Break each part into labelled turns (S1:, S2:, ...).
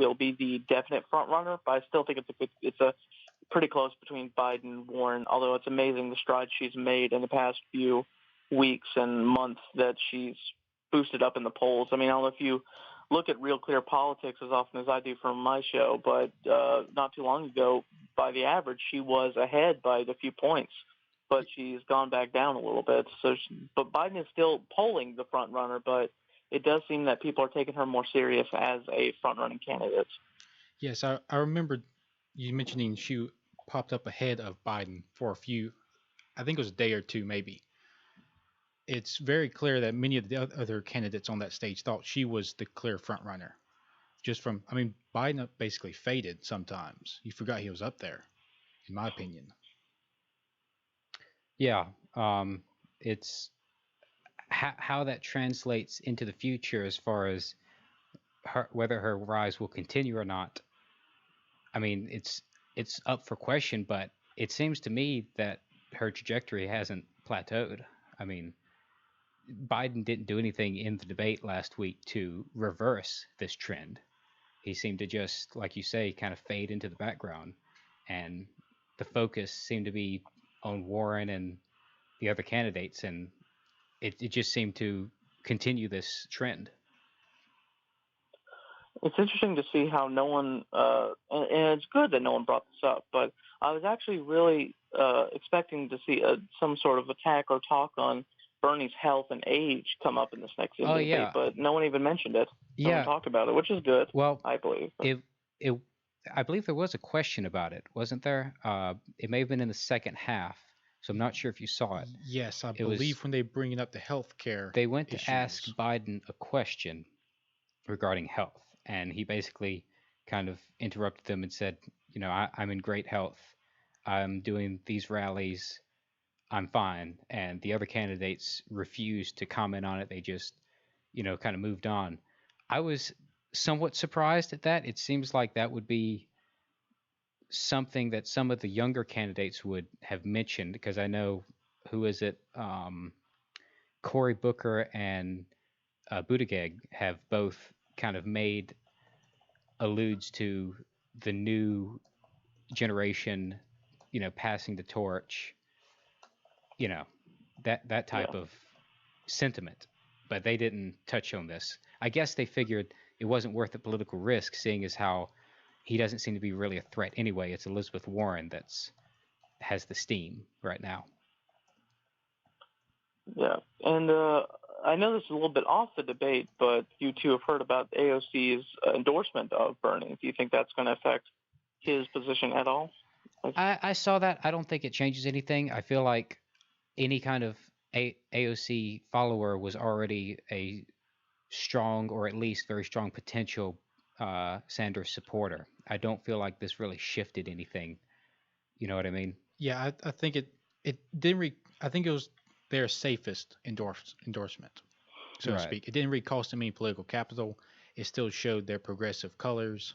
S1: will be the definite front runner, but I still think it's a pretty close between Biden and Warren. Although it's amazing the strides she's made in the past few weeks and months that she's boosted up in the polls. I mean, I don't know if you look at Real Clear Politics as often as I do from my show, but not too long ago, by the average, she was ahead by a few points, but she's gone back down a little bit. But Biden is still polling the front runner, but it does seem that people are taking her more serious as a front-running candidate.
S2: Yes, I remember you mentioning she popped up ahead of Biden for a few, I think it was a day or two maybe. It's very clear that many of the other candidates on that stage thought she was the clear front runner. Biden basically faded sometimes. You forgot he was up there, in my opinion.
S3: Yeah, it's how that translates into the future as far as whether her rise will continue or not. I mean, it's up for question, but it seems to me that her trajectory hasn't plateaued. I mean, Biden didn't do anything in the debate last week to reverse this trend. He seemed to just, like you say, kind of fade into the background, and the focus seemed to be on Warren and the other candidates, and it just seemed to continue this trend.
S1: It's interesting to see how no one, and it's good that no one brought this up, but I was actually really expecting to see some sort of attack or talk on Bernie's health and age come up in this next debate, but no one even mentioned it. No one talked about it, which is good.
S3: Well,
S1: I believe
S3: I believe there was a question about it, wasn't there? It may have been in the second half, so I'm not sure if you saw it.
S2: Yes, I believe when they bring up the health care,
S3: they went to ask Biden a question regarding health, and he basically kind of interrupted them and said, you know, I'm in great health. I'm doing these rallies. I'm fine. And the other candidates refused to comment on it. They just, you know, kind of moved on. I was somewhat surprised at that. It seems like that would be something that some of the younger candidates would have mentioned, because I know, who is it? Cory Booker and Buttigieg have both kind of made alludes to the new generation, you know, passing the torch, you know, that type of sentiment, but they didn't touch on this. I guess they figured it wasn't worth the political risk, seeing as how he doesn't seem to be really a threat anyway. It's Elizabeth Warren has the steam right now.
S1: Yeah, and I know this is a little bit off the debate, but you two have heard about AOC's endorsement of Bernie. Do you think that's going to affect his position at all?
S3: I saw that. I don't think it changes anything. I feel like any kind of AOC follower was already a strong, or at least very strong potential Sanders supporter. I don't feel like this really shifted anything. You know what I mean?
S2: Yeah, I think it didn't. I think it was their safest endorsement, so to speak. It didn't really cost them any political capital. It still showed their progressive colors,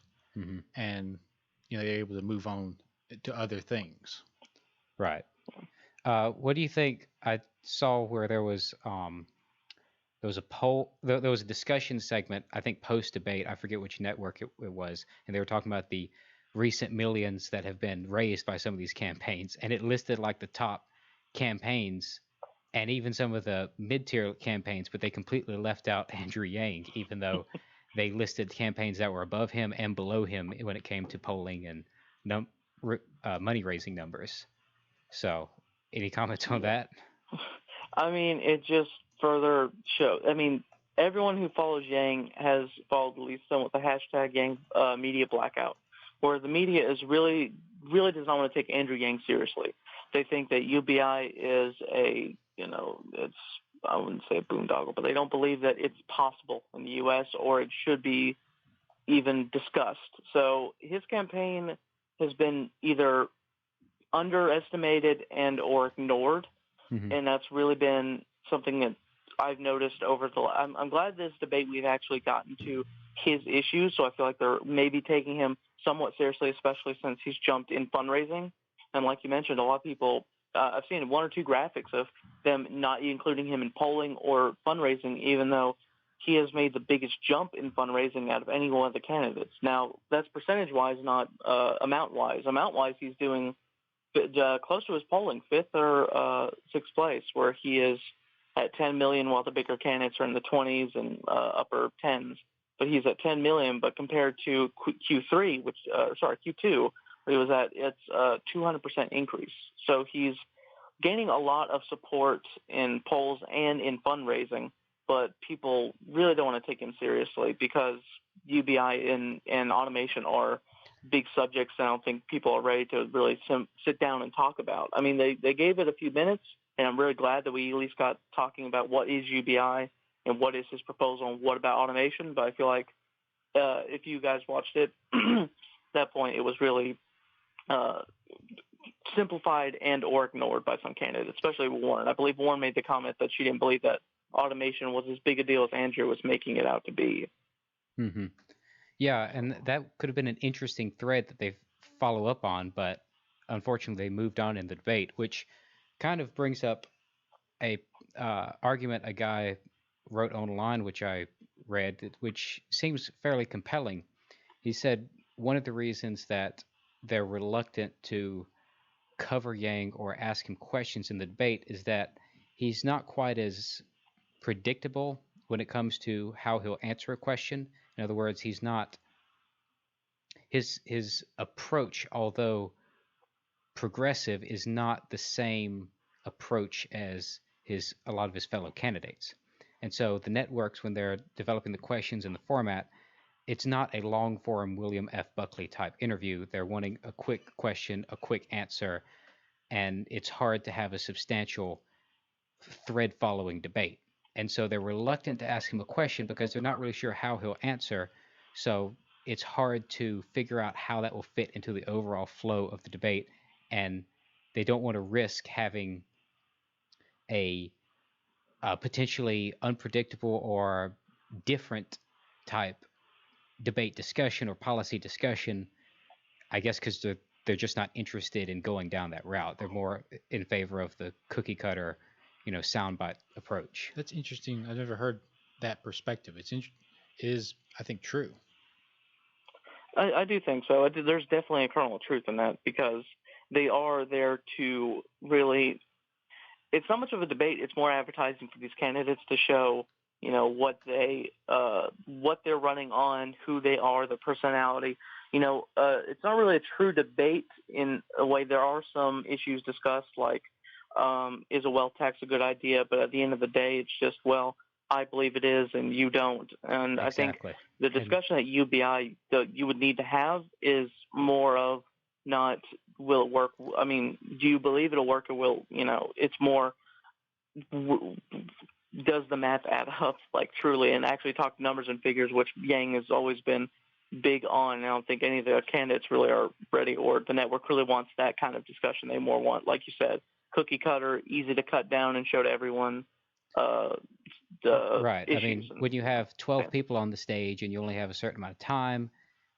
S2: and you know, they're able to move on to other things.
S3: Right. What do you think? I saw where there was a poll, there was a discussion segment, I think post debate. I forget which network it was, and they were talking about the recent millions that have been raised by some of these campaigns, and it listed like the top campaigns and even some of the mid-tier campaigns, but they completely left out Andrew Yang, even though they listed campaigns that were above him and below him when it came to polling and money-raising numbers. So, any comments on that?
S1: I mean, it just further shows. I mean, everyone who follows Yang has followed at least somewhat the hashtag Yang media blackout, where the media is really does not want to take Andrew Yang seriously. They think that UBI is it's, I wouldn't say a boondoggle, but they don't believe that it's possible in the U.S. or it should be even discussed. So his campaign has been either underestimated and or ignored, and that's really been something that I've noticed over the. I'm glad this debate we've actually gotten to his issues, so I feel like they're maybe taking him somewhat seriously, especially since he's jumped in fundraising. And like you mentioned, a lot of people. I've seen one or two graphics of them not including him in polling or fundraising, even though he has made the biggest jump in fundraising out of any one of the candidates. Now, that's percentage-wise, not amount-wise. Amount-wise, he's doing close to his polling, fifth or sixth place, where he is at 10 million, while the bigger candidates are in the 20s and upper 10s. But he's at 10 million. But compared to Q3, Q2, where he was at, it's a 200% increase. So he's gaining a lot of support in polls and in fundraising. But people really don't want to take him seriously because UBI and automation are big subjects I don't think people are ready to really sit down and talk about. I mean, they gave it a few minutes, and I'm really glad that we at least got talking about what is UBI and what is his proposal and what about automation. But I feel like if you guys watched it, at that point it was really simplified and or ignored by some candidates, especially Warren. I believe Warren made the comment that she didn't believe that automation was as big a deal as Andrew was making it out to be.
S3: Mm-hmm. Yeah, and that could have been an interesting thread that they follow up on, but unfortunately they moved on in the debate, which kind of brings up a argument a guy wrote online, which I read, which seems fairly compelling. He said one of the reasons that they're reluctant to cover Yang or ask him questions in the debate is that he's not quite as predictable when it comes to how he'll answer a question. In other words, he's not his approach, although progressive, is not the same approach as a lot of his fellow candidates. And so the networks, when they're developing the questions and the format, it's not a long form William F. Buckley type interview. They're wanting a quick question, a quick answer, and it's hard to have a substantial thread following debate. And so they're reluctant to ask him a question because they're not really sure how he'll answer. So it's hard to figure out how that will fit into the overall flow of the debate. And they don't want to risk having a potentially unpredictable or different type debate discussion or policy discussion, I guess because they're just not interested in going down that route. They're more in favor of the cookie cutter, soundbite approach.
S2: That's interesting. I've never heard that perspective. It is, I think, true.
S1: I do think so. There's definitely a kernel of truth in that because they are there to really. It's not much of a debate. It's more advertising for these candidates to show, what they're running on, who they are, their personality. It's not really a true debate in a way. There are some issues discussed, like is a wealth tax a good idea? But at the end of the day, it's just, well, I believe it is and you don't. And
S3: exactly.
S1: I think the discussion that UBI you would need to have is more of not will it work. I mean, do you believe it'll work or will, it's more does the math add up, like truly, and actually talk numbers and figures, which Yang has always been big on. And I don't think any of the candidates really are ready, or the network really wants that kind of discussion. They more want, like you said, cookie cutter, easy to cut down and show to everyone.
S3: Right. I mean, when you have 12 people on the stage and you only have a certain amount of time,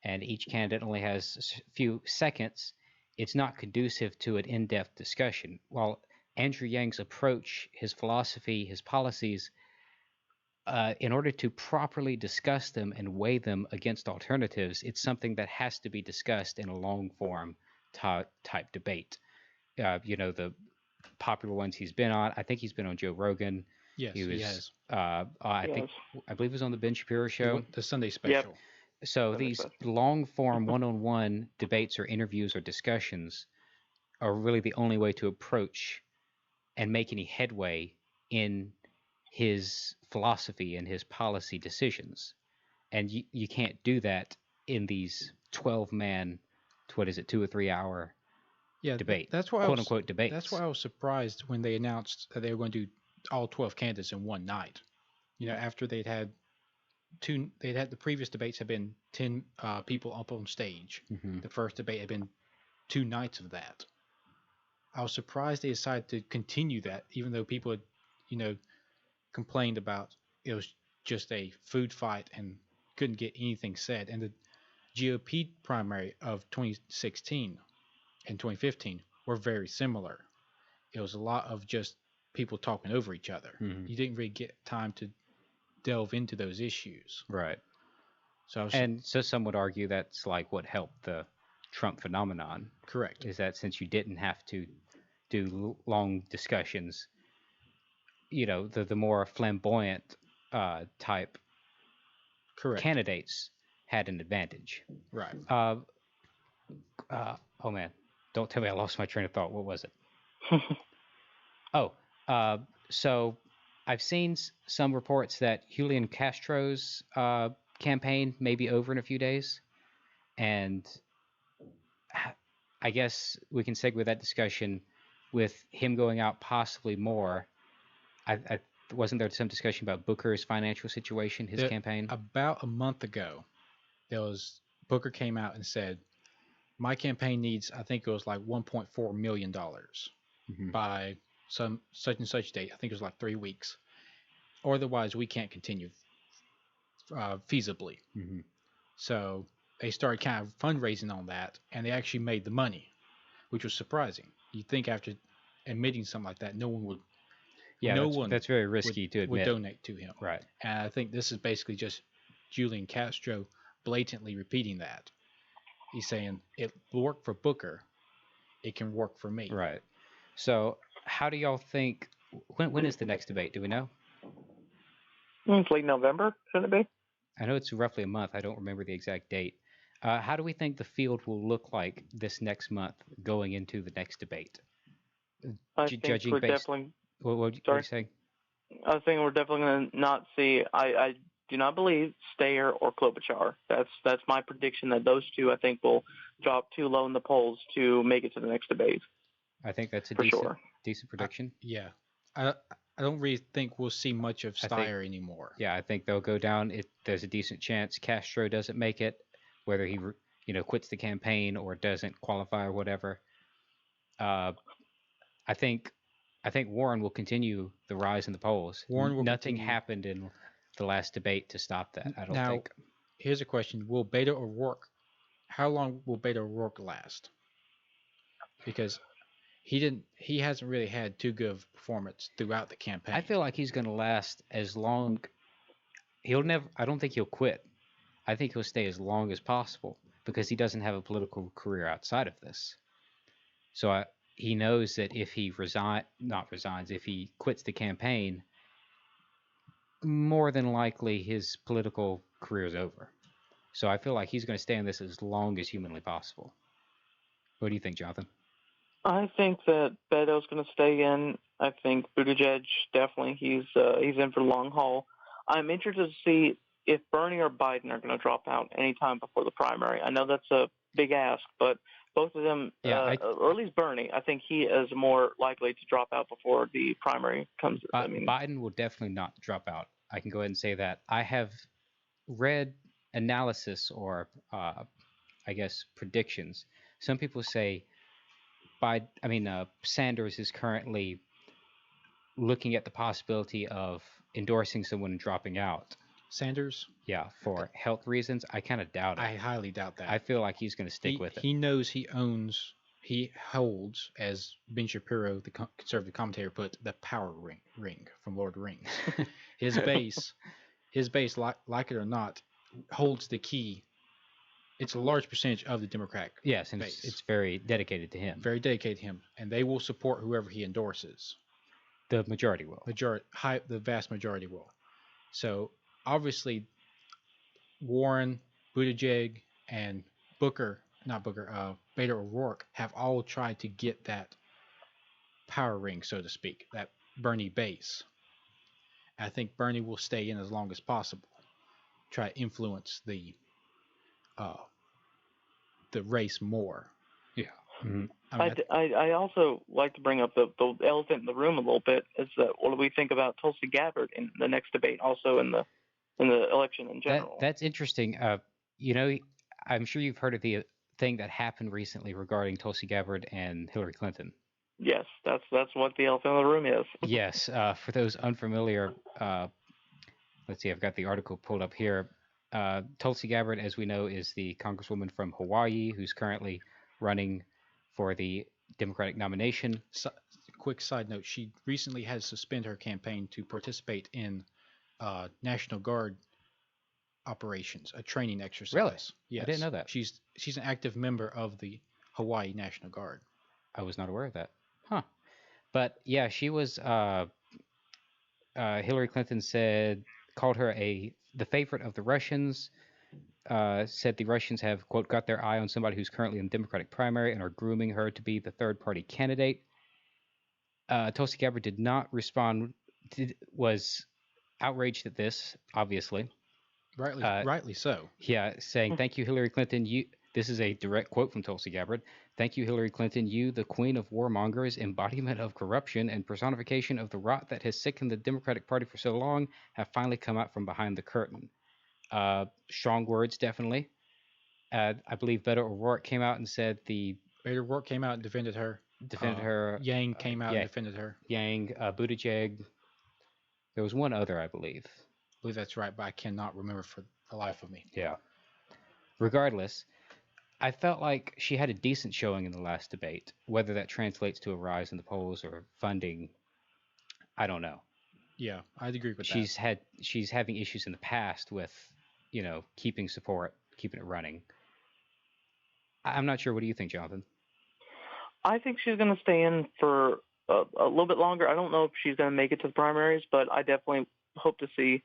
S3: and each candidate only has a few seconds, it's not conducive to an in-depth discussion. While Andrew Yang's approach, his philosophy, his policies, in order to properly discuss them and weigh them against alternatives, it's something that has to be discussed in a long-form type debate. The popular ones he's been on, I think he's been on Joe Rogan.
S2: Yes, he has.
S3: I believe he was on the Ben Shapiro show.
S2: The Sunday special.
S1: Yep.
S3: So these long-form one-on-one debates or interviews or discussions are really the only way to approach and make any headway in his philosophy and his policy decisions. And you can't do that in these 12-man, 2 or 3 hour debate.
S2: That's why
S3: quote-unquote debates.
S2: That's why I was surprised when they announced that they were going to do all 12 candidates in one night. After they'd had the previous debates had been 10 people up on stage.
S3: Mm-hmm.
S2: The first debate had been 2 nights of that. I was surprised they decided to continue that, even though people had, complained about it was just a food fight and couldn't get anything said. And the GOP primary of 2016 and 2015 were very similar. It was a lot of just people talking over each other.
S3: Mm-hmm.
S2: You didn't really get time to delve into those issues.
S3: Right.
S2: So I was
S3: And so some would argue that's like what helped the Trump phenomenon,
S2: correct.
S3: is that since you didn't have to do long discussions, the more flamboyant type
S2: Correct.
S3: candidates had an advantage.
S2: Right.
S3: Uh, oh man, don't tell me I lost my train of thought. What was it? Oh, so I've seen some reports that Julian Castro's campaign may be over in a few days, and I guess we can segue that discussion with him going out possibly more. I wasn't there some discussion about Booker's financial situation, his campaign?
S2: About a month ago, Booker came out and said, my campaign needs, I think it was like $1.4 million by some such and such date. I think it was like 3 weeks. Or otherwise, we can't continue feasibly. So they started kind of fundraising on that, and they actually made the money, which was surprising. You'd think after admitting something like that, no one would.
S3: Yeah, that's very risky to admit.
S2: Would donate to him.
S3: Right.
S2: And I think this is basically just Julian Castro blatantly repeating that. He's saying it worked for Booker, it can work for me.
S3: Right. So how do y'all think? When is the next debate? Do we know?
S1: It's late November, shouldn't it be?
S3: I know it's roughly a month. I don't remember the exact date. How do we think the field will look like this next month going into the next debate?
S1: I think
S3: Judging
S1: we're
S3: based.
S1: definitely.
S3: What are you saying?
S1: I was thinking we're definitely going to not see. I do not believe Steyer or Klobuchar. That's my prediction that those two I think will drop too low in the polls to make it to the next debate.
S3: I think that's a
S1: for sure.
S3: decent prediction.
S2: Yeah. I don't really think we'll see much of Steyer anymore.
S3: Yeah, I think they'll go down. There's a decent chance Castro doesn't make it, whether he quits the campaign or doesn't qualify or whatever. I think Warren will continue the rise in the polls. Nothing happened in the last debate to stop that. I don't think.
S2: Here's a question: will Beto O'Rourke? How long will Beto O'Rourke last? Because he hasn't really had too good of a performance throughout the campaign.
S3: I feel like he's going to last as long. I don't think he'll quit. I think he'll stay as long as possible because he doesn't have a political career outside of this. So he knows that if he if he quits the campaign, more than likely his political career is over. So I feel like he's going to stay in this as long as humanly possible. What do you think, Jonathan?
S1: I think that Beto's going to stay in. I think Buttigieg definitely he's in for the long haul. I'm interested to see if Bernie or Biden are going to drop out anytime before the primary. I know that's a big ask, but both of them, or at least Bernie, I think he is more likely to drop out before the primary comes.
S3: Biden will definitely not drop out. I can go ahead and say that. I have read analysis or, I guess, predictions. Some people say Sanders is currently looking at the possibility of endorsing someone and dropping out.
S2: Sanders?
S3: Yeah, for health reasons. I kind of doubt it.
S2: I highly doubt that.
S3: I feel like he's going to stick with it.
S2: He knows he holds, as Ben Shapiro, the conservative commentator, put, the power ring from Lord of the Rings. His base, like it or not, holds the key. It's a large percentage of the Democratic
S3: base. And it's very dedicated to him.
S2: Very dedicated to him, and they will support whoever he endorses.
S3: The majority will.
S2: The vast majority will. So obviously, Warren, Buttigieg, and Beto O'Rourke have all tried to get that power ring, so to speak, that Bernie base. I think Bernie will stay in as long as possible, try to influence the race more.
S3: Yeah.
S1: Mm-hmm. I also like to bring up the elephant in the room a little bit. Is that what do we think about Tulsi Gabbard in the next debate, also in the election in general?
S3: That's interesting. I'm sure you've heard of the thing that happened recently regarding Tulsi Gabbard and Hillary Clinton.
S1: Yes, that's what the elephant in the room is.
S3: Yes. For those unfamiliar, let's see. I've got the article pulled up here. Tulsi Gabbard, as we know, is the congresswoman from Hawaii who's currently running for the Democratic nomination.
S2: Quick side note, she recently had to suspend her campaign to participate in National Guard operations, a training exercise.
S3: Really?
S2: Yes,
S3: I didn't know that.
S2: She's an active member of the Hawaii National Guard.
S3: I was not aware of that. Huh. But yeah, she was. Hillary Clinton called her the favorite of the Russians. Said the Russians have quote got their eye on somebody who's currently in the Democratic primary and are grooming her to be the third party candidate. Tulsi Gabbard did not respond. Was outraged at this, obviously.
S2: Rightly so.
S3: Yeah, saying thank you, Hillary Clinton. This is a direct quote from Tulsi Gabbard. Thank you, Hillary Clinton. You, the queen of warmongers, embodiment of corruption, and personification of the rot that has sickened the Democratic Party for so long, have finally come out from behind the curtain. Strong words, definitely. I believe Beto O'Rourke came out and said
S2: Beto O'Rourke came out and defended her. Yang came out and defended her.
S3: Yang, Buttigieg. There was one other, I believe.
S2: I believe that's right, but I cannot remember for the life of me.
S3: Yeah. Regardless, I felt like she had a decent showing in the last debate. Whether that translates to a rise in the polls or funding, I don't know.
S2: Yeah, I'd agree with that.
S3: She's having issues in the past with, keeping support, keeping it running. I'm not sure. What do you think, Jonathan?
S1: I think she's going to stay in for a little bit longer. I don't know if she's going to make it to the primaries, but I definitely hope to see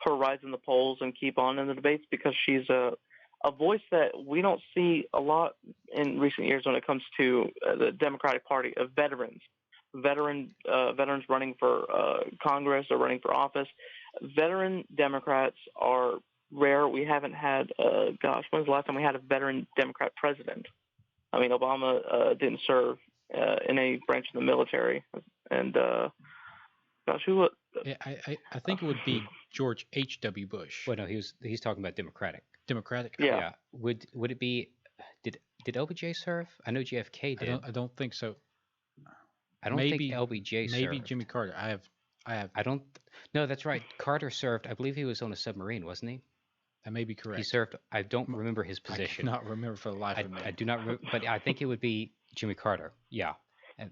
S1: her rise in the polls and keep on in the debates because she's a voice that we don't see a lot in recent years when it comes to the Democratic Party of veterans. Veterans running for Congress or running for office. Veteran Democrats are rare. We haven't had, when's the last time we had a veteran Democrat president? I mean, Obama didn't serve in any branch of the military, and who?
S3: Yeah,
S2: I think it would be George H.W. Bush.
S3: Well, no, he's talking about Democratic.
S2: Democratic.
S1: Yeah.
S3: Would it be? Did LBJ serve? I know JFK did.
S2: I don't think so.
S3: I don't think LBJ served.
S2: Maybe Jimmy Carter. I don't.
S3: No, that's right. Carter served. I believe he was on a submarine, wasn't he?
S2: That may be correct.
S3: He served. I don't remember his position.
S2: I cannot remember for the life of me.
S3: I do not. But I think it would be Jimmy Carter. Yeah.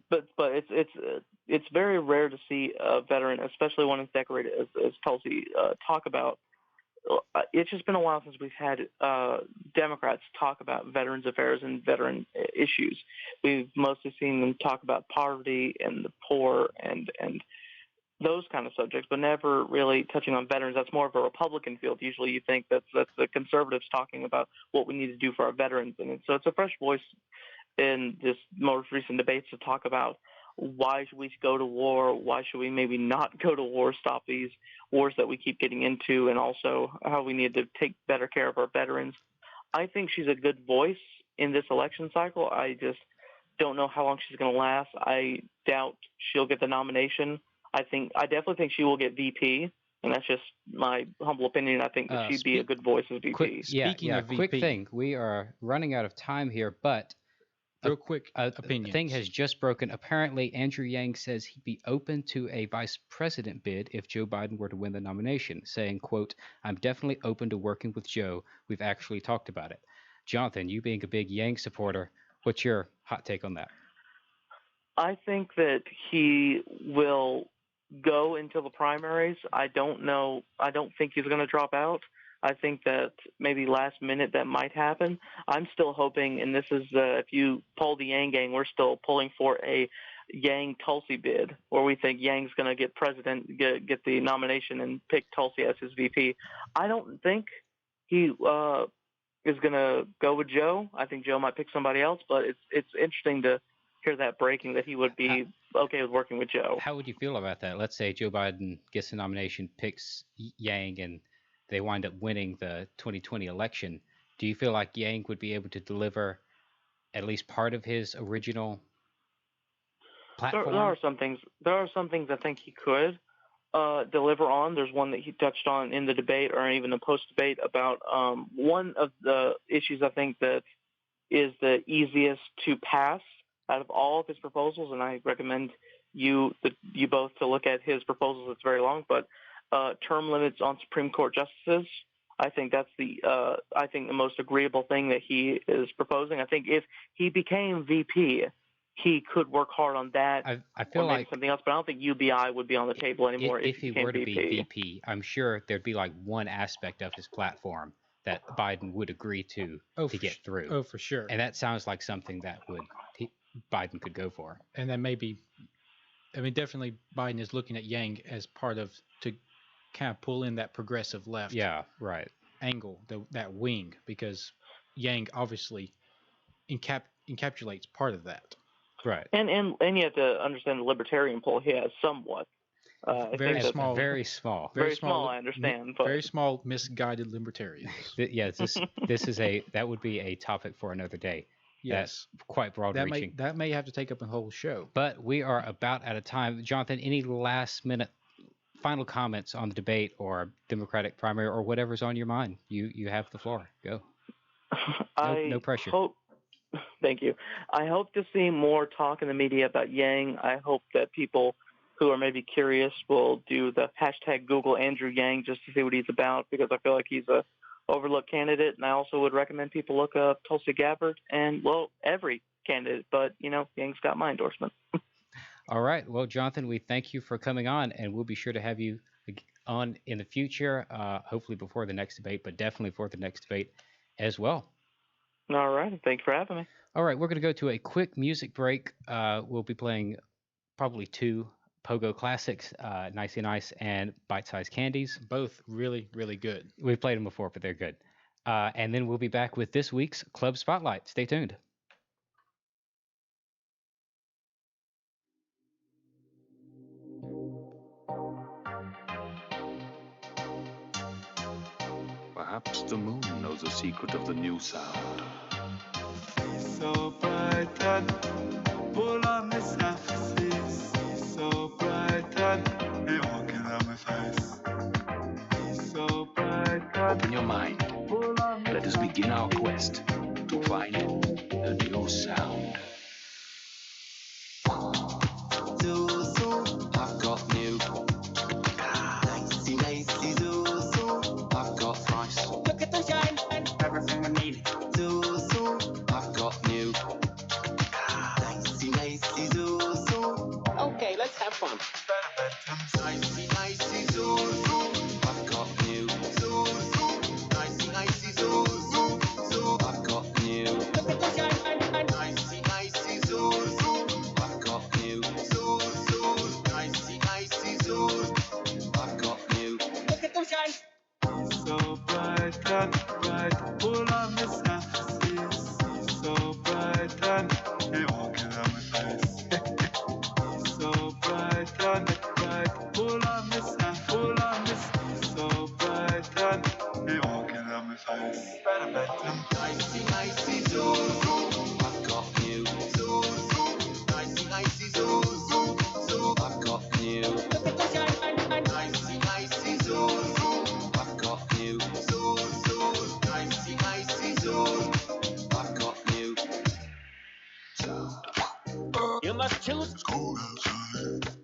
S1: But it's very rare to see a veteran, especially one as decorated as Tulsi, talk about. It's just been a while since we've had Democrats talk about veterans affairs and veteran issues. We've mostly seen them talk about poverty and the poor and those kind of subjects, but never really touching on veterans. That's more of a Republican field. Usually you think that's the conservatives talking about what we need to do for our veterans. And so it's a fresh voice in this most recent debates to talk about why should we go to war, why should we maybe not go to war, stop these wars that we keep getting into, and also how we need to take better care of our veterans. I think she's a good voice in this election cycle. I just don't know how long she's going to last. I doubt she'll get the nomination. I definitely think she will get VP, and that's just my humble opinion. I think that she'd be a good voice as VP.
S3: Speaking of VP, quick thing. We are running out of time here, but
S2: real quick opinion.
S3: The thing has just broken. Apparently, Andrew Yang says he'd be open to a vice president bid if Joe Biden were to win the nomination, saying, quote, "I'm definitely open to working with Joe. We've actually talked about it." Jonathan, you being a big Yang supporter, what's your hot take on that?
S1: I think that he will go until the primaries. I don't know. I don't think he's going to drop out. I think that maybe last minute that might happen. I'm still hoping, and this is if you poll the Yang gang, we're still pulling for a Yang Tulsi bid, where we think Yang's going to get get the nomination and pick Tulsi as his VP. I don't think he is going to go with Joe. I think Joe might pick somebody else, but it's interesting to hear that breaking that he would be okay with working with Joe.
S3: How would you feel about that? Let's say Joe Biden gets the nomination, picks Yang, and they wind up winning the 2020 election. Do you feel like Yang would be able to deliver at least part of his original platform?
S1: There are some things. There are some things I think he could deliver on. There's one that he touched on in the debate, or even the post-debate, about one of the issues I think that is the easiest to pass out of all of his proposals, and I recommend you both to look at his proposals. It's very long, but term limits on Supreme Court justices. I think that's the most agreeable thing that he is proposing. I think if he became VP, he could work hard on that
S3: I
S1: or
S3: feel
S1: maybe
S3: like
S1: something else. But I don't think UBI would be on the table anymore if
S3: if
S1: he
S3: he
S1: became
S3: were to be
S1: VP.
S3: VP, I'm sure there'd be like one aspect of his platform that Biden would agree to get through.
S2: Oh, for sure.
S3: And that sounds like something that Biden could go for.
S2: And then maybe, I mean, definitely Biden is looking at Yang as part of to kind of pull in that progressive left
S3: Yeah, right.
S2: angle, that wing, because Yang obviously encapsulates part of that.
S3: Right.
S1: And you have to understand the libertarian pull he has somewhat. I
S2: Very
S1: think that's
S2: small.
S3: Very small.
S1: very small. I understand, but
S2: very small, misguided libertarians.
S3: Yeah, this is that would be a topic for another day.
S2: Yes,
S3: That's quite broad-reaching.
S2: That may have to take up a whole show.
S3: But we are about out of time. Jonathan, any last-minute final comments on the debate or Democratic primary or whatever's on your mind? You have the floor. Go. No pressure.
S1: Thank you. I hope to see more talk in the media about Yang. I hope that people who are maybe curious will do the hashtag Google Andrew Yang just to see what he's about, because I feel like he's a overlooked candidate. And I also would recommend people look up Tulsi Gabbard and, well, every candidate. But, Yang's got my endorsement.
S3: All right. Well, Jonathan, we thank you for coming on, and we'll be sure to have you on in the future, hopefully before the next debate, but definitely for the next debate as well.
S1: All right. Thanks for having me.
S3: All right. We're going to go to a quick music break. We'll be playing probably 2 Pogo classics, Nicey Nice and Bite Size Candies.
S2: Both really, really good.
S3: We've played them before, but they're good. And then we'll be back with this week's Club Spotlight. Stay tuned.
S4: Perhaps the moon knows the secret of the new sound.
S5: So bright and full on the surfaces. So bright and they walking on my face. So bright and
S4: Open your mind.
S5: full on the
S4: Let us begin our quest to find the new sound.
S5: Zuzu, I've got new. Nicey, nicey, Zuzu, I've got thrice.
S6: Look at the shine and everything we need.
S5: Zuzu, I've got new. Nicey, nicey, Zuzu.
S6: Okay, let's have fun.
S5: Nicey, nicey, Zuzu, I've got new. Zuzu, nicey, nicey, Zuzu, Zuzu, I've got new.
S6: Look at the shine and
S5: Nicey, nicey, Zuzu, I've got new. Zuzu, nicey, nicey, Zuzu, I've got new.
S6: look at the shine.
S5: So bright and bright, full on the surfaces. So bright and they walking on my face. So bright and bright, full on the surface, full on the surface. So bright and they walking on my face. Better bet them. Nicey, nicey, Zuzu, I've got new. Zuzu, nicey, nicey, Zuzu, Zuzu, I've got new.
S6: Look at the shine and
S5: Nicey, nicey, Zuzu, I've got new. Zuzu, nicey, nicey, Zuzu, I've got new.
S6: you must choose.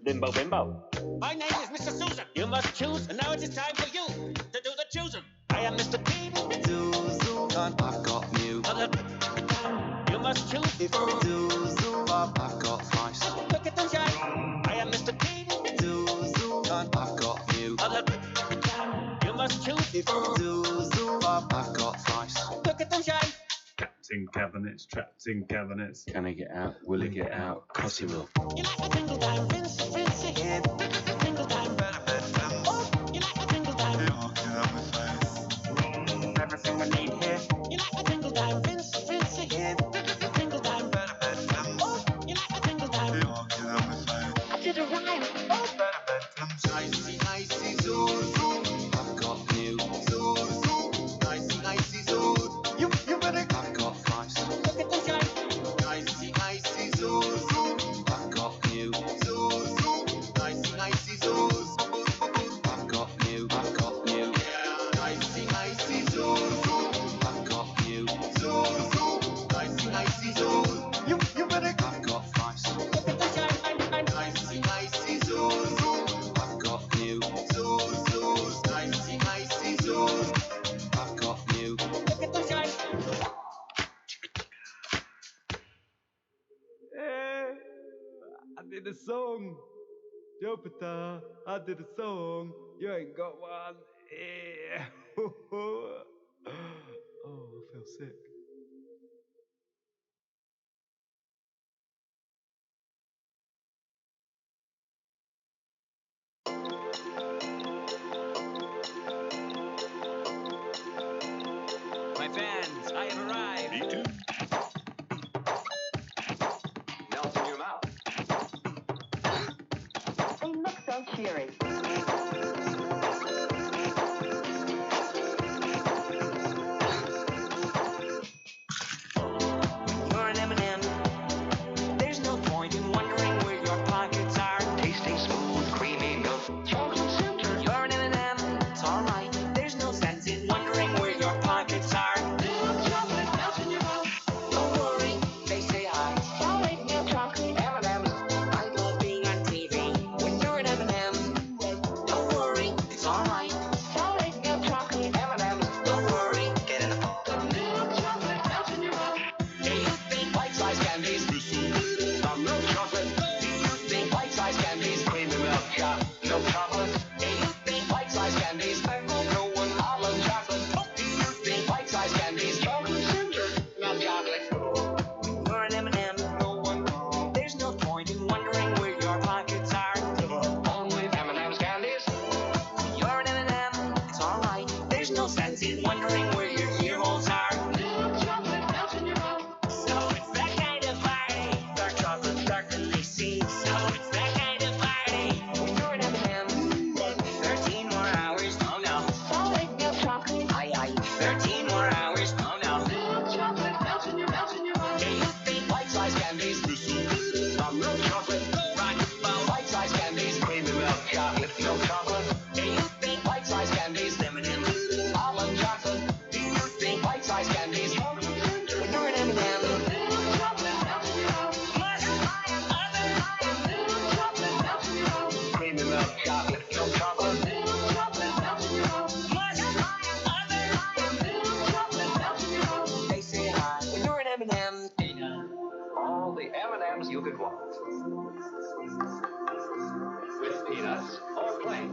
S6: Bimbo, bimbo. My name is Mr. Susan. You must choose, and now it is time for you to do the choosing. I am Mr. Bean.
S5: Zuzu, I've got new.
S6: You must choose.
S5: Zuzu, I've got thrice.
S6: Look at the shine. I am Mr. Bean.
S5: Zuzu, I've got new.
S6: You must choose.
S5: Zuzu, I've got thrice.
S6: Look at the shine.
S7: Trapped in cabinets.
S4: Can I get out? Will it get out? Cause he will.
S6: You like a tingle time, rinse, rinse again. Tingle time. Oh, you like a tingle time.
S5: They walking on my face.
S6: Everything we need here. You like a tingle time, rinse, rinse again. Tingle time. Oh, you like a tingle
S5: They
S6: time.
S5: walking on my face.
S6: I did a rhyme. Oh,
S5: Nicey, nicey, Zuzu, I've got new. Zuzu, nicey, nicey, Zuzu. You better. I've got thrice.
S6: look at the shine.
S5: Nicey, nicey, Zuzu, I've got new. Zuzu, nicey, nicey, did a song. Jupiter, I did a song. You ain't got one. Yeah. Oh, I feel sick.
S6: My fans, I have arrived.
S4: Me too.
S6: Melt in your mouth.
S8: They look so cheery.
S6: You're an M&M. There's no point in wondering where your pockets are.
S4: Tasting smooth, creamy milk.
S6: Chocolate center. You're an M&M. It's all right. There's no sense in wondering where your pockets are. Little chocolate melts in your mouth. Don't worry, they say hi. Solid milk chocolate M&Ms. I love being on TV when you're an M&M. Don't worry, it's all right. Solid milk chocolate M&Ms. Don't worry, get in the bowl. The milk chocolate melts in your mouth. Do you think bite-sized candies? The milk chocolate. Do you think bite-sized candies? Creamy milk chocolate. Milk chocolate. Do you think bite-sized candies? Mango, no one, almond chocolate. Do you think bite-sized candies? Chocolate center. Milk chocolate. You're an M&M. No one. There's no point in wondering where your pockets are. Only M&M's candies. You're an M&M. It's all right. There's no sense in wondering where your ear holes are. Milk chocolate melts in your mouth. So it's that kind of party. Dark chocolate, darker than they see. So it's that kind of party. When you're an M&M. 13 more hours. Oh no. Solid milk chocolate. Aye aye. 13 more hours. Oh no. Milk chocolate melts in your mouth. Do you think bite-sized candies? Milk chocolate. Rock the boat. Bite-sized candies. Creamy milk chocolate. Milk chocolate. Do you think bite-sized candies? M&M. Almond chocolate. Do you think bite-sized candies? When you're an M&M. Milk chocolate melts in your mouth. Must buy another. Milk chocolate melts in your mouth. Creamy milk chocolate. Milk chocolate. Milk chocolate melts in your mouth. Must buy another. Milk chocolate melts in your mouth. They say hi when you're an M&M.
S4: All the M&Ms you could want. With peanuts or plain.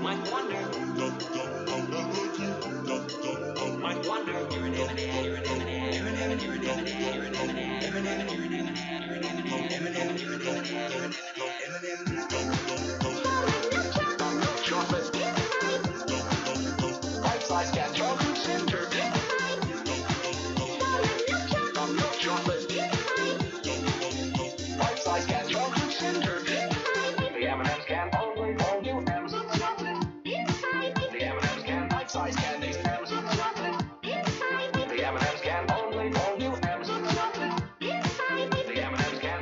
S6: Might wonder. Might wonder. You're an M&M. You're an M&M. You're an M&M. You're an M&M. You're an M&M. You're an M&M. You're an M&M. You're an M&M. M&M. You're an M&M. You're an M&M.
S4: Milk chocolate. Bite-sized can chocolate center. Milk chocolate. Bite-sized can chocolate center. The M&M's can only hold you M's. The M&M's can bite-sized candies M's. The M&M's can only hold you M's. The M&M's can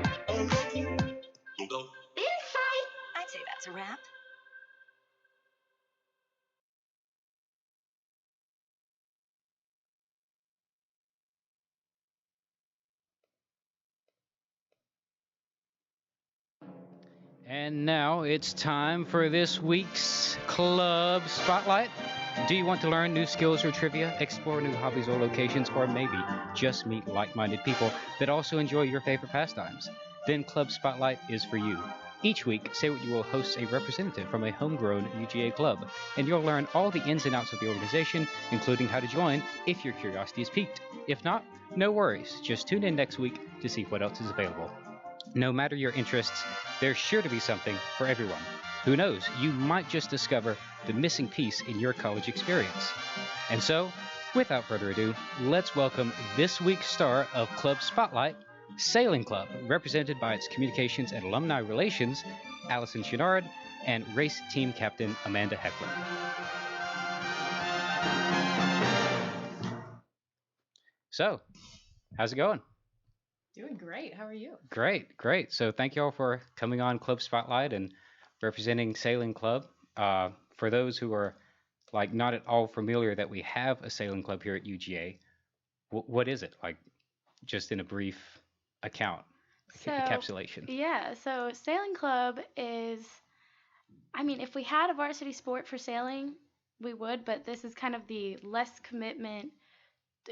S8: Inside. I'd say that's a wrap.
S3: And now it's time for this week's Club Spotlight. Do you want to learn new skills or trivia, explore new hobbies or locations, or maybe just meet like-minded people that also enjoy your favorite pastimes? Then Club Spotlight is for you. Each week, Say What You Will hosts a representative from a homegrown UGA club, and you'll learn all the ins and outs of the organization, including how to join if your curiosity is piqued. If not, no worries. Just tune in next week to see what else is available. No matter your interests, there's sure to be something for everyone. Who knows, you might just discover the missing piece in your college experience. And so, without further ado, let's welcome this week's star of Club Spotlight, Sailing Club, represented by its Communications and Alumni Relations, Allison Chenard, and Race Team Captain Amanda Heckler. So, how's it going?
S9: Doing great. How are you?
S3: Great, great. So thank you all for coming on Club Spotlight and representing Sailing Club. For those who are like not at all familiar that we have a sailing club here at UGA, what is it? Like just in a brief account, encapsulation.
S9: Yeah, so Sailing Club is, I mean, if we had a varsity sport for sailing, we would, but this is kind of the less commitment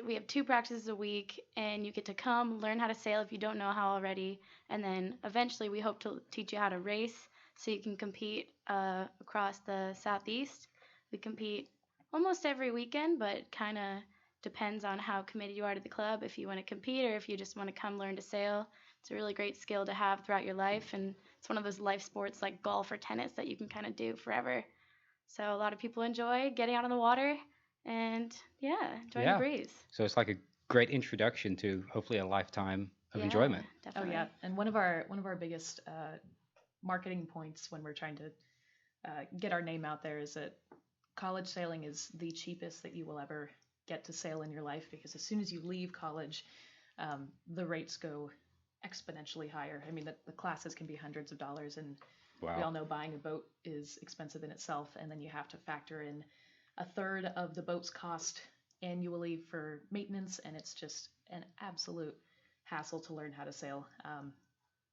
S9: we have 2 practices a week, and you get to come learn how to sail if you don't know how already, and then eventually we hope to teach you how to race so you can compete across the southeast. We compete almost every weekend, but kind of depends on how committed you are to the club. If you want to compete or if you just want to come learn to sail, it's a really great skill to have throughout your life, and it's one of those life sports like golf or tennis that you can kind of do forever. So a lot of people enjoy getting out on the water and enjoying the
S3: Yeah.
S9: breeze.
S3: So it's like a great introduction to hopefully a lifetime of enjoyment.
S9: Definitely.
S10: Oh yeah, and one of our biggest marketing points when we're trying to get our name out there is that college sailing is the cheapest that you will ever get to sail in your life, because as soon as you leave college, the rates go exponentially higher. I mean, the classes can be hundreds of dollars, and we all
S3: Wow.
S10: know buying a boat is expensive in itself, and then you have to factor in a third of the boat's cost annually for maintenance, and it's just an absolute hassle to learn how to sail.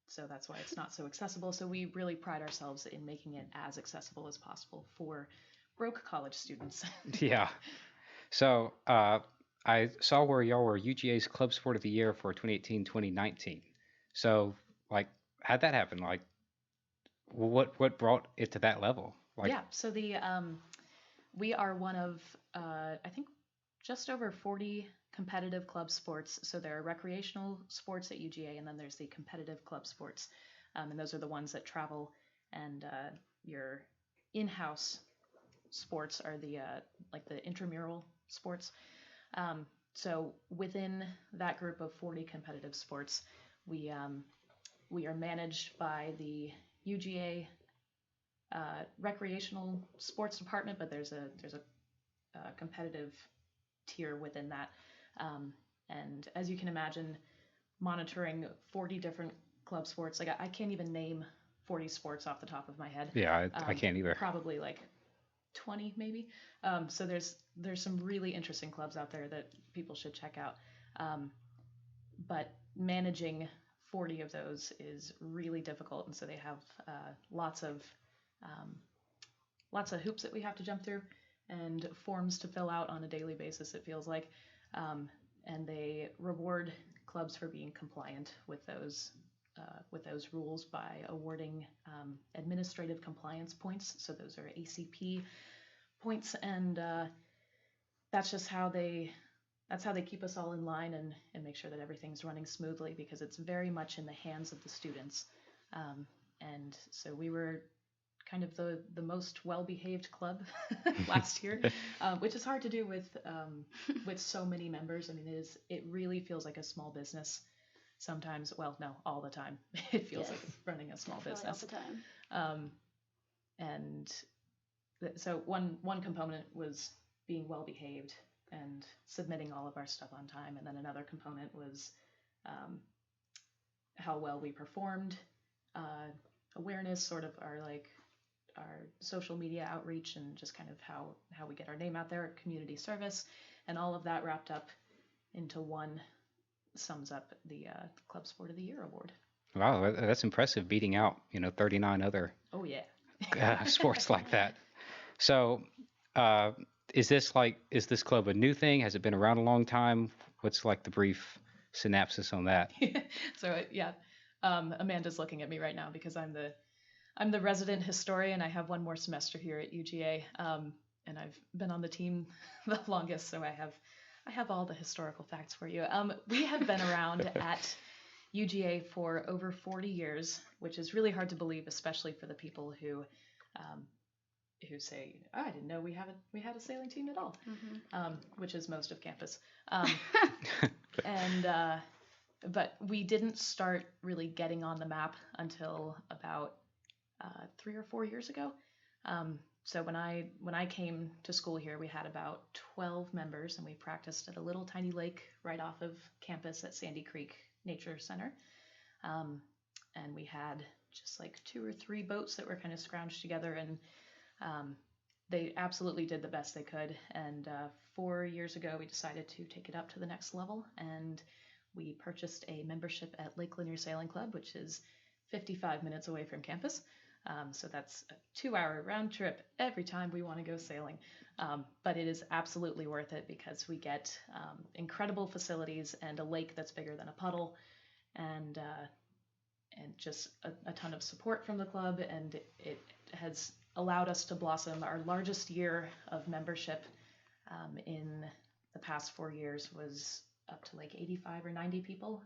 S10: So that's why it's not so accessible. So we really pride ourselves in making it as accessible as possible for broke college students.
S3: Yeah. So I saw where y'all were UGA's Club Sport of the Year for 2018-2019. So like, how'd that happen? Like, what brought it to that level? Like,
S10: Yeah, so we are one of I think just over 40 competitive club sports. So there are recreational sports at UGA, and then there's the competitive club sports, and those are the ones that travel. And your in-house sports are the like the intramural sports. So within that group of 40 competitive sports, we are managed by the UGA recreational sports department, but there's a competitive tier within that. And as you can imagine, monitoring 40 different club sports, like I can't even name 40 sports off the top of my head.
S3: yeah, I can't either.
S10: Probably like 20 maybe. So there's some really interesting clubs out there that people should check out. But managing 40 of those is really difficult, and so they have lots of hoops that we have to jump through and forms to fill out on a daily basis, it feels like. And they reward clubs for being compliant with those rules by awarding administrative compliance points. So those are ACP points, and that's just how they keep us all in line and make sure that everything's running smoothly, because it's very much in the hands of the students. And so we were kind of the most well-behaved club last year, which is hard to do with so many members. I mean, it really feels like a small business sometimes. Well, no, all the time. It feels like running a small business
S9: all the time.
S10: And so one component was being well-behaved and submitting all of our stuff on time, and then another component was how well we performed, awareness, sort of our social media outreach, and just kind of how we get our name out there, community service, and all of that wrapped up into one sums up the Club Sport of the Year award.
S3: Wow, that's impressive, beating out 39 other
S10: Oh yeah.
S3: sports like that. So is this club a new thing? Has it been around a long time? What's like the brief synopsis on that?
S10: So yeah, Amanda's looking at me right now because I'm the resident historian. I have one more semester here at UGA, and I've been on the team the longest, so I have all the historical facts for you. We have been around at UGA for over 40 years, which is really hard to believe, especially for the people who say, oh, I didn't know we had a sailing team at all, which is most of campus. But we didn't start really getting on the map until about 3 or 4 years ago. So when I came to school here, we had about 12 members, and we practiced at a little tiny lake right off of campus at Sandy Creek Nature Center. And we had just like 2 or 3 boats that were kind of scrounged together, and they absolutely did the best they could. And 4 years ago, we decided to take it up to the next level, and we purchased a membership at Lake Lanier Sailing Club, which is 55 minutes away from campus. So that's a 2-hour round trip every time we want to go sailing. But it is absolutely worth it because we get incredible facilities and a lake that's bigger than a puddle, and just a ton of support from the club. And it has allowed us to blossom. Our largest year of membership in the past 4 years was up to like 85 or 90 people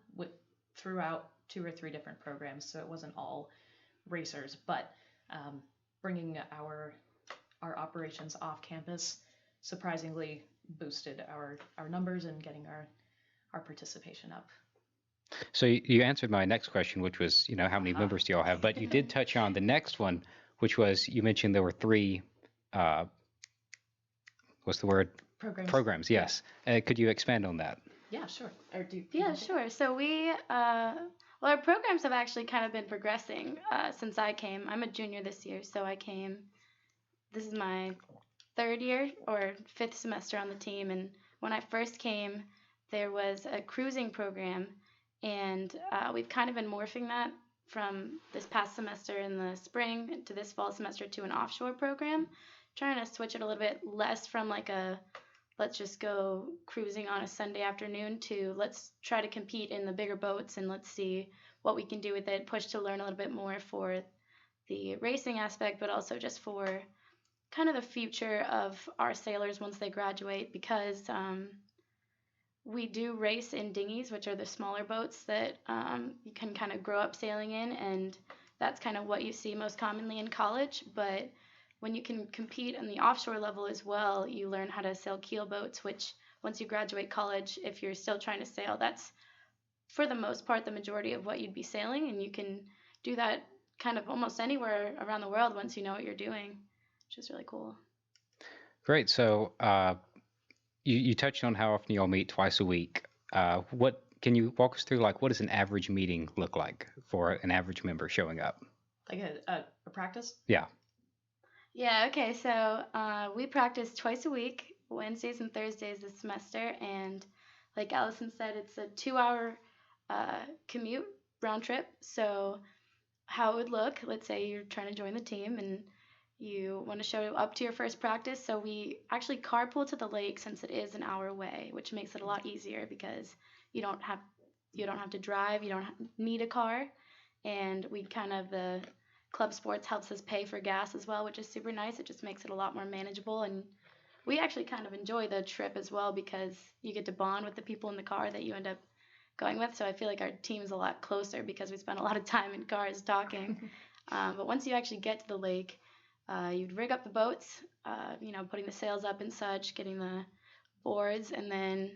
S10: throughout 2 or 3 different programs. So it wasn't all racers, but bringing our operations off campus surprisingly boosted our numbers and getting our participation up.
S3: So you answered my next question, which was, how many members do y'all have? But you did touch on the next one, which was, you mentioned there were 3, what's the word? Programs, yes. Yeah. Could you expand on that?
S10: Yeah, sure.
S9: Yeah, sure. So our programs have actually kind of been progressing since I came. I'm a junior this year, so this is my 3rd year or 5th semester on the team. And when I first came, there was a cruising program, and we've kind of been morphing that from this past semester in the spring to this fall semester to an offshore program, trying to switch it a little bit less from like let's just go cruising on a Sunday afternoon to let's try to compete in the bigger boats and let's see what we can do with it, push to learn a little bit more for the racing aspect, but also just for kind of the future of our sailors once they graduate, because we do race in dinghies, which are the smaller boats that you can kind of grow up sailing in, and that's kind of what you see most commonly in college. But when you can compete on the offshore level as well, you learn how to sail keel boats, which once you graduate college, if you're still trying to sail, that's for the most part the majority of what you'd be sailing, and you can do that kind of almost anywhere around the world once you know what you're doing, which is really cool.
S3: Great. So you touched on how often you all meet twice a week. What can you walk us through? Like, what does an average meeting look like for an average member showing up?
S10: Like a practice?
S3: Yeah.
S9: Yeah, okay, so we practice twice a week, Wednesdays and Thursdays this semester, and like Allison said, it's a 2-hour commute round trip. So how it would look, let's say you're trying to join the team and you want to show up to your first practice. So we actually carpool to the lake since it is an hour away, which makes it a lot easier because you don't have to drive, you don't need a car, and the club sports helps us pay for gas as well, which is super nice. It just makes it a lot more manageable, and we actually kind of enjoy the trip as well because you get to bond with the people in the car that you end up going with. So I feel like our team is a lot closer because we spend a lot of time in cars talking. But once you actually get to the lake, you'd rig up the boats, putting the sails up and such, getting the boards, and then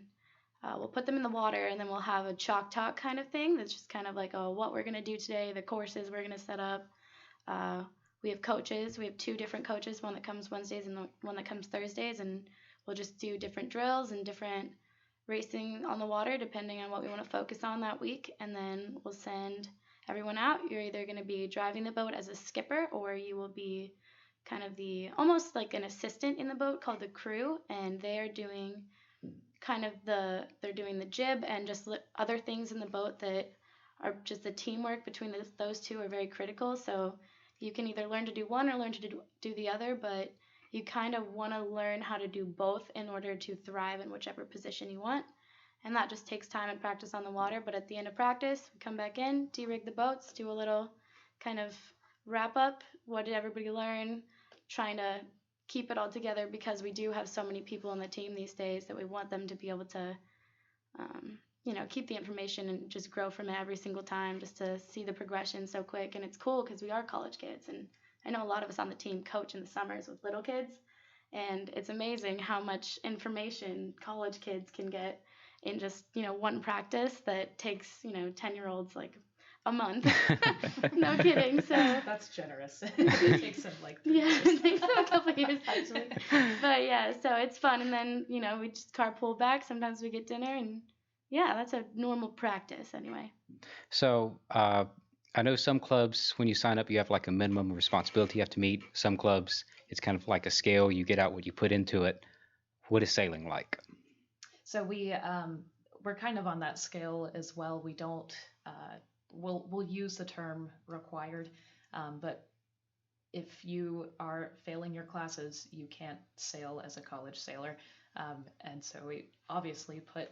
S9: we'll put them in the water, and then we'll have a chalk talk kind of thing that's just kind of like, what we're going to do today, the courses we're going to set up. We have coaches. We have 2 different coaches, one that comes Wednesdays and one that comes Thursdays, and we'll just do different drills and different racing on the water depending on what we want to focus on that week. And then we'll send everyone out. You're either going to be driving the boat as a skipper, or you will be kind of almost like an assistant in the boat called the crew, and they're doing the jib and just other things in the boat that are just the teamwork between those 2 are very critical. So you can either learn to do one or learn to do the other, but you kind of want to learn how to do both in order to thrive in whichever position you want. And that just takes time and practice on the water. But at the end of practice, we come back in, de-rig the boats, do a little kind of wrap up. What did everybody learn? Trying to keep it all together because we do have so many people on the team these days that we want them to be able to keep the information and just grow from it every single time, just to see the progression so quick. And it's cool because we are college kids, and I know a lot of us on the team coach in the summers with little kids, and it's amazing how much information college kids can get in just one practice that takes 10-year-olds like a month. No kidding. So
S10: that's generous. It takes them like 3 years.
S9: It takes them a couple of years actually. But yeah, so it's fun, and then we just carpool back. Sometimes we get dinner, and yeah, that's a normal practice anyway.
S3: So I know some clubs, when you sign up, you have like a minimum responsibility you have to meet. Some clubs, it's kind of like a scale. You get out what you put into it. What is sailing like?
S10: So we're kind of on that scale as well. We don't we'll use the term required, but if you are failing your classes, you can't sail as a college sailor. And so we obviously put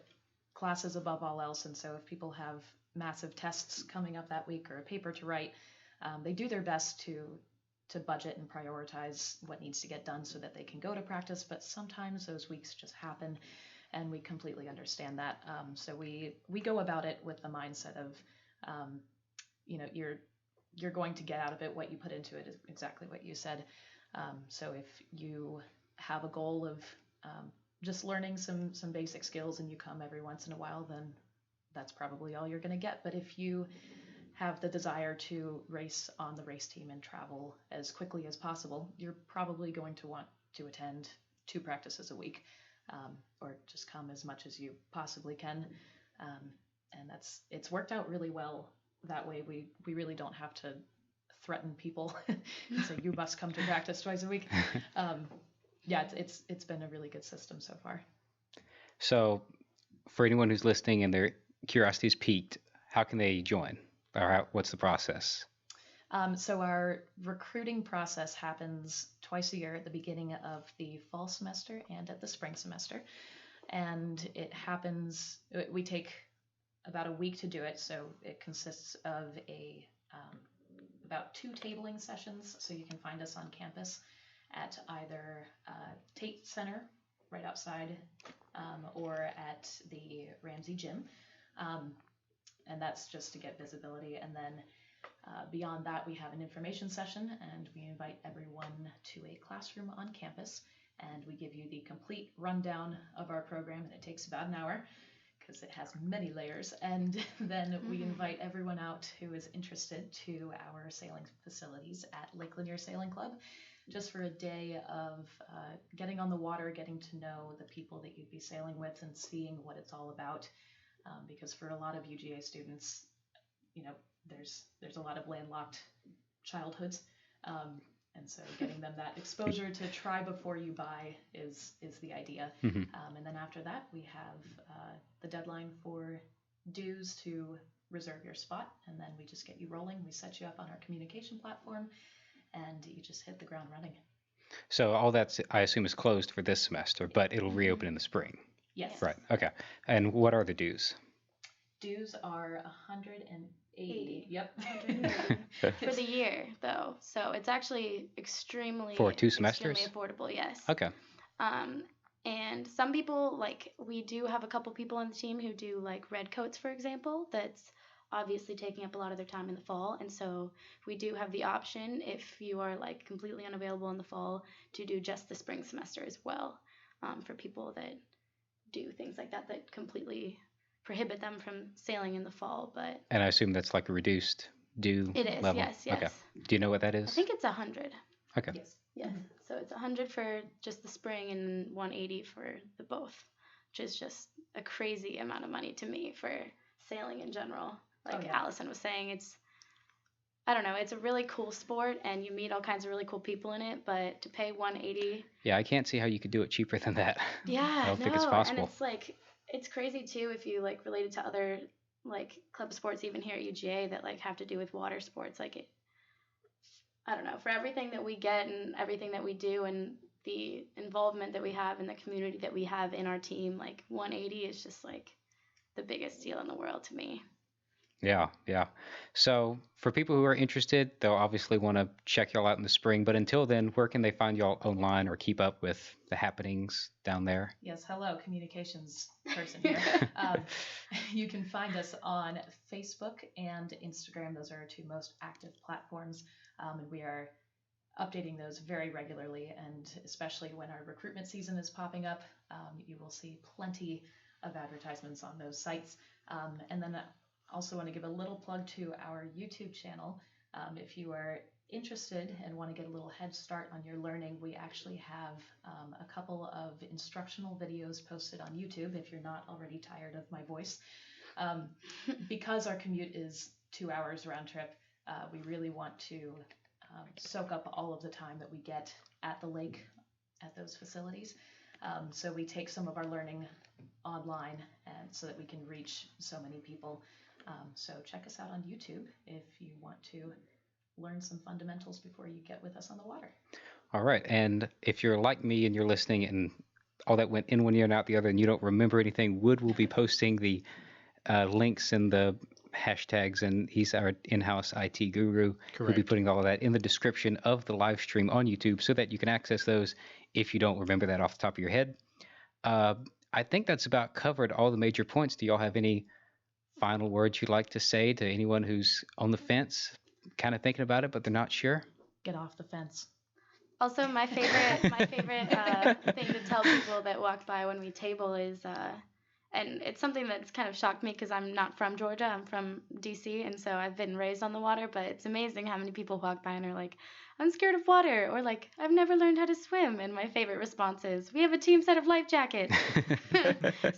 S10: classes above all else. And so if people have massive tests coming up that week or a paper to write, they do their best to budget and prioritize what needs to get done so that they can go to practice. But sometimes those weeks just happen, and we completely understand that. So we go about it with the mindset of, you're going to get out of it what you put into it, is exactly what you said. So if you have a goal of just learning some basic skills and you come every once in a while, then that's probably all you're going to get. But if you have the desire to race on the race team and travel as quickly as possible, you're probably going to want to attend 2 practices a week, or just come as much as you possibly can. And it's worked out really well that way. We really don't have to threaten people and say, you must come to practice twice a week. Yeah, it's been a really good system so far.
S3: So for anyone who's listening and their curiosity is piqued, how can they join? Or what's the process?
S10: So our recruiting process happens twice a year at the beginning of the fall semester and at the spring semester. And it happens, we take about a week to do it. So it consists of about 2 tabling sessions. So you can find us on campus at either Tate Center right outside, or at the Ramsey Gym. And that's just to get visibility. And then beyond that, we have an information session, and we invite everyone to a classroom on campus, and we give you the complete rundown of our program, and it takes about an hour because it has many layers. And then we invite everyone out who is interested to our sailing facilities at Lake Lanier Sailing Club, just for a day of getting on the water, getting to know the people that you'd be sailing with, and seeing what it's all about. Because for a lot of UGA students, there's a lot of landlocked childhoods, and so getting them that exposure to try before you buy is the idea. And then after that, we have the deadline for dues to reserve your spot, and then we just get you rolling. We set you up on our communication platform, and you just hit the ground running.
S3: So all that's, I assume, is closed for this semester, but it'll reopen in the spring.
S10: Yes.
S3: Right. Okay. And what are the dues?
S10: Dues are 180. Yep.
S9: 180 for the year, though. So it's actually extremely
S3: for 2 semesters.
S9: Extremely affordable. Yes.
S3: Okay.
S9: And some people, like, we do have a couple people on the team who do like red coats, for example. That's obviously taking up a lot of their time in the fall, and so we do have the option, if you are like completely unavailable in the fall, to do just the spring semester as well, for people that do things like that completely prohibit them from sailing in the fall.
S3: And I assume that's like a reduced due
S9: it is,
S3: level?
S9: yes.
S3: Okay. Do you know what that is?
S9: I think it's 100.
S3: Okay.
S9: Yes. So it's 100 for just the spring and 180 for the both, which is just a crazy amount of money to me for sailing in general. Like Allison was saying, I don't know, it's a really cool sport, and you meet all kinds of really cool people in it, but to pay 180.
S3: Yeah, I can't see how you could do it cheaper than that.
S9: Yeah,
S3: I don't think it's possible.
S9: And it's like, it's crazy too if you like relate it to other like club sports, even here at UGA, that like have to do with water sports. Like I don't know, for everything that we get and everything that we do and the involvement that we have in the community that we have in our team, like 180 is just like the biggest deal in the world to me.
S3: Yeah. So for people who are interested, they'll obviously want to check y'all out in the spring. But until then, where can they find y'all online or keep up with the happenings down there?
S10: Yes, hello, communications person here. You can find us on Facebook and Instagram. Those are our 2 most active platforms. And we are updating those very regularly. And especially when our recruitment season is popping up, you will see plenty of advertisements on those sites. And then also want to give a little plug to our YouTube channel. If you are interested and want to get a little head start on your learning, we actually have a couple of instructional videos posted on YouTube, if you're not already tired of my voice. Because our commute is 2 hours round trip, we really want to soak up all of the time that we get at the lake at those facilities. So we take some of our learning online, and so that we can reach so many people. So check us out on YouTube if you want to learn some fundamentals before you get with us on the water.
S3: All right. And if you're like me and you're listening and all that went in one ear and out the other and you don't remember anything, Wood will be posting the links and the hashtags, and he's our in-house IT guru. He'll be
S2: Correct.
S3: putting all of that in the description of the live stream on YouTube so that you can access those if you don't remember that off the top of your head. I think that's about covered all the major points. Do y'all have any final words you'd like to say to anyone who's on the fence, kind of thinking about it, but they're not sure?
S10: Get off the fence.
S9: Also, my favorite thing to tell people that walk by when we table is, and it's something that's kind of shocked me because I'm not from Georgia, I'm from DC, and so I've been raised on the water, but it's amazing how many people walk by and are like, I'm scared of water, or like, I've never learned how to swim, and my favorite response is, we have a team set of life jackets.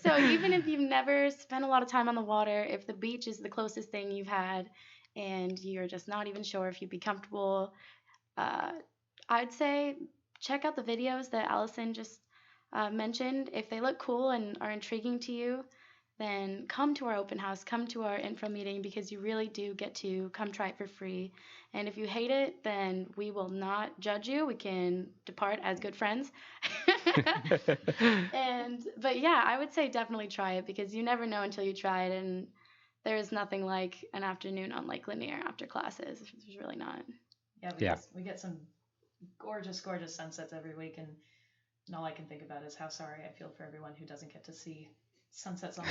S9: So even if you've never spent a lot of time on the water, if the beach is the closest thing you've had, and you're just not even sure if you'd be comfortable, I'd say check out the videos that Allison just mentioned. If they look cool and are intriguing to you, then come to our open house, come to our info meeting, because you really do get to come try it for free. And if you hate it, then we will not judge you. We can depart as good friends. But yeah, I would say definitely try it, because you never know until you try it, and there is nothing like an afternoon on Lake Lanier after classes. There's really not.
S10: Yeah, we get some gorgeous sunsets every week, and all I can think about is how sorry I feel for everyone who doesn't get to see sunsets on the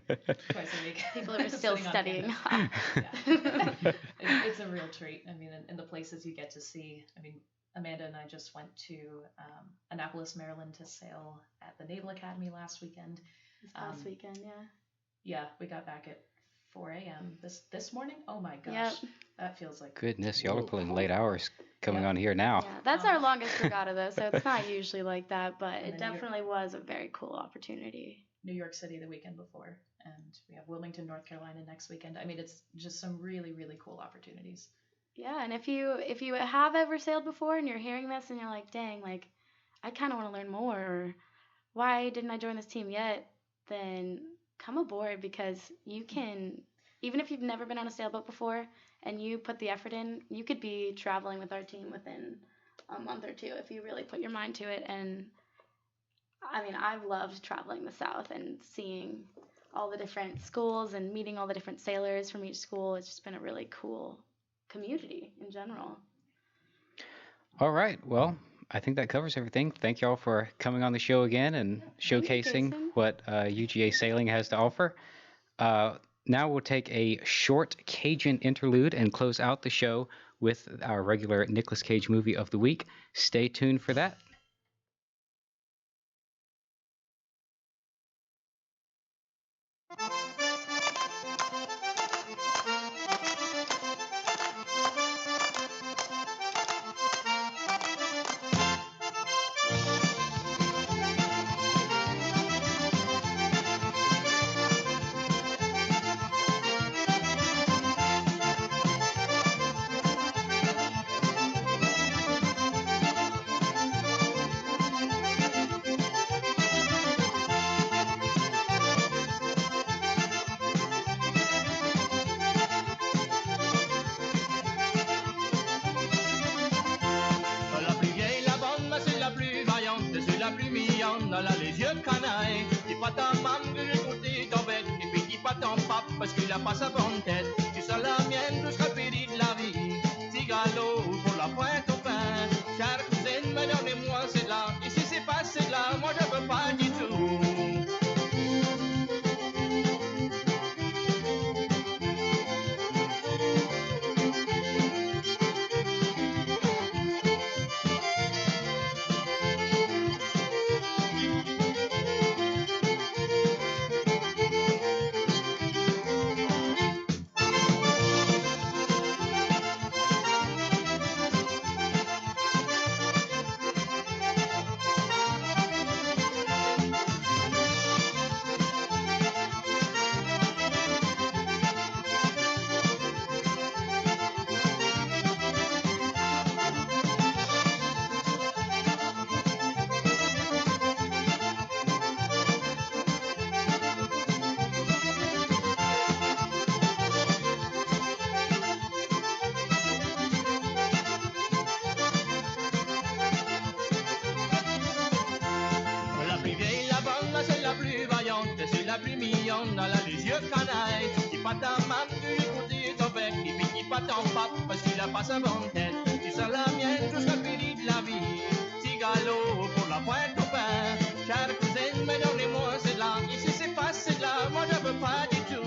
S10: lake twice a week.
S9: People who are still studying.
S10: It's a real treat. I mean, and the places you get to see. I mean, Amanda and I just went to Annapolis, Maryland to sail at the Naval Academy last weekend.
S9: This past weekend, yeah.
S10: Yeah, we got back at 4 a.m. this morning. Oh my gosh,
S9: Yep.
S10: That feels like
S3: Goodness, y'all are pulling late hours coming on here now.
S9: Yeah, that's our longest regatta though, so it's not usually like that, but it definitely was a very cool opportunity.
S10: New York City the weekend before, and we have Wilmington, North Carolina next weekend. I mean, it's just some really, really cool opportunities.
S9: Yeah, and if you have ever sailed before and you're hearing this and you're like, dang, like I kind of want to learn more, or why didn't I join this team yet? Then come aboard, because you can, even if you've never been on a sailboat before and you put the effort in, you could be traveling with our team within a month or two if you really put your mind to it. And I mean, I've loved traveling the South and seeing all the different schools and meeting all the different sailors from each school. It's just been a really cool community in general.
S3: All right. Well, I think that covers everything. Thank y'all for coming on the show again and showcasing what UGA Sailing has to offer. Now we'll take a short Cajun interlude and close out the show with our regular Nicolas Cage movie of the week. Stay tuned for that.
S11: La plus vieille, la bonne, mais c'est la plus vaillante, c'est la plus mignonne, elle a les yeux de canaille. Dis pas ta maman que j'ai côté ton bête, et puis dis pas ton papa parce qu'il a pas sa bonne tête. Tu seras la mienne, je serai péri de la vie. Tigalo pour la pointe au pain. Chère cousine, mais donnez-moi c'est là. Et si c'est pas c'est là, moi je veux pas du tout. pluie mignonne, elle a les yeux canailles. Dis pas ta maman du côté de ton bec, et puis dis pas ton pap parce qu'il a pas sa bonne tête. Tu sens la mienne jusqu'à périr de la vie. Cigalo pour la pointe au pain. Chère cousine, mais donnez-moi c'est là. Ici c'est pas c'est là, moi je veux pas du tout.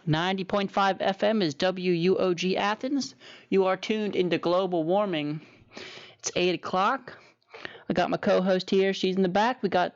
S12: .5 FM is WUOG Athens. You are tuned into global warming. It's 8 o'clock. I got my co-host here. She's in the back. We just